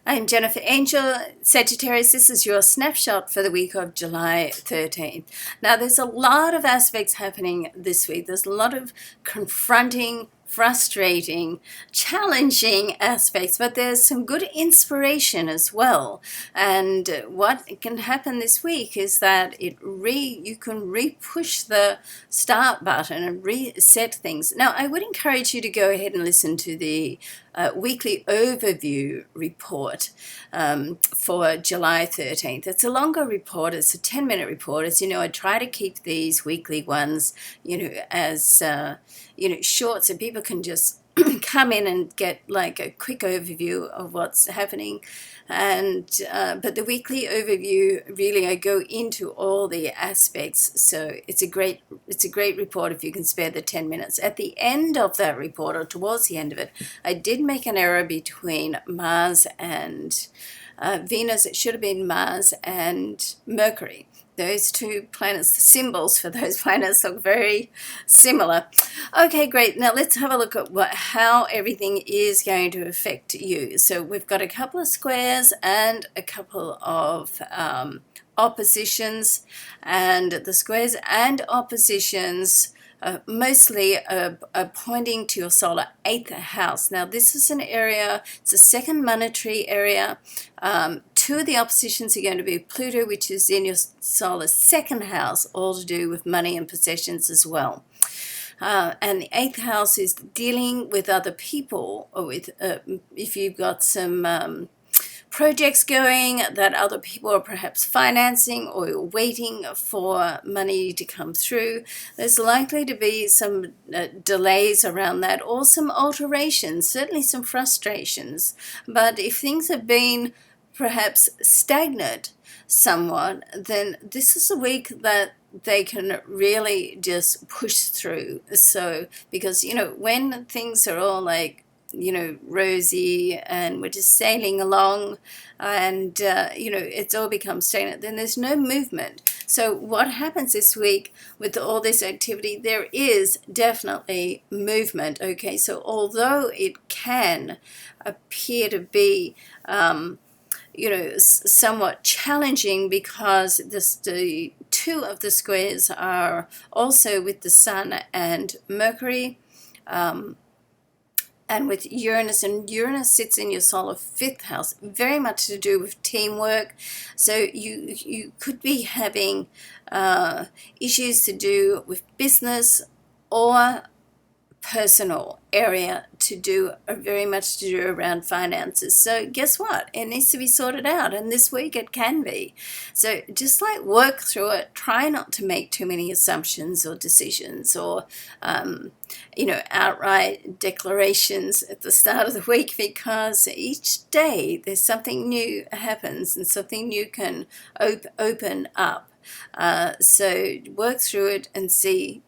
I'm Jennifer Angel, Sagittarius. This is your snapshot for the week of July 13th. Now, there's a lot of aspects happening this week. There's a lot of confronting, frustrating, challenging aspects, but there's some good inspiration as well. And what can happen this week is that you can re-push the start button and reset things. Now, I would encourage you to go ahead and listen to the weekly overview report for July 13th. It's a longer report. It's a 10-minute report. As you know, I try to keep these weekly ones, as short, so people can just come in and get like a quick overview of what's happening. And but the weekly overview, really, I go into all the aspects. So it's a great report if you can spare the 10 minutes. At the end of that report, or towards the end of it, I did make an error between Mars and Venus. It should have been Mars and Mercury. Those two planets, the symbols for those planets look very similar. Okay, great. Now let's have a look at how everything is going to affect you. So we've got a couple of squares and a couple of oppositions, and the squares and oppositions mostly are pointing to your solar 8th house. Now this is an area, it's a second monetary area. Two of the oppositions are going to be Pluto, which is in your solar 2nd house, all to do with money and possessions as well. And the 8th house is dealing with other people, or with if you've got some projects going that other people are perhaps financing, or you're waiting for money to come through. There's likely to be some delays around that, or some alterations, certainly some frustrations. But if things have been perhaps stagnant somewhat, then this is a week that they can really just push through. So because when things are all like rosy and we're just sailing along, and it's all become stagnant, then there's no movement. So what happens this week with all this activity? There is definitely movement. Okay, so although it can appear to be somewhat challenging, because the two of the squares are also with the Sun and Mercury, and with Uranus, and Uranus sits in your solar 5th house, very much to do with teamwork. So you could be having issues to do with business or personal area very much to do around finances. So guess what? It needs to be sorted out, and this week it can be. So just like work through it. Try not to make too many assumptions or decisions, or outright declarations at the start of the week, because each day there's something new happens and something new can open up. So work through it and see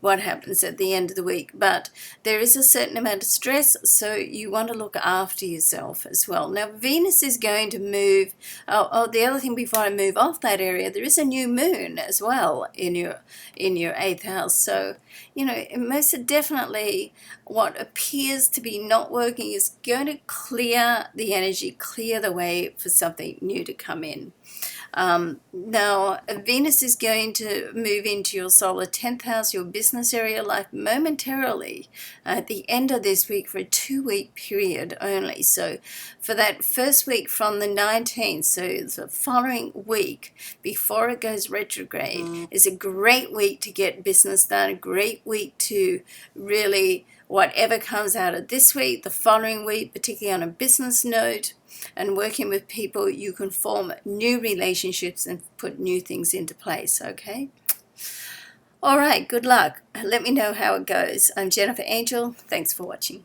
what happens at the end of the week. But there is a certain amount of stress, so you want to look after yourself as well. Now Venus is going to move. The other thing before I move off that area, there is a new moon as well in your 8th house. So most definitely what appears to be not working is going to clear the energy, clear the way for something new to come in. Now Venus is going to move into your solar 10th house, your business area, life, momentarily at the end of this week for a 2-week period only. So for that first week from the 19th, so the following week before it goes retrograde, is a great week to get business done, a great week to really, whatever comes out of this week, the following week, particularly on a business note and working with people, you can form new relationships and put new things into place. Okay? All right, good luck. Let me know how it goes. I'm Jennifer Angel. Thanks for watching.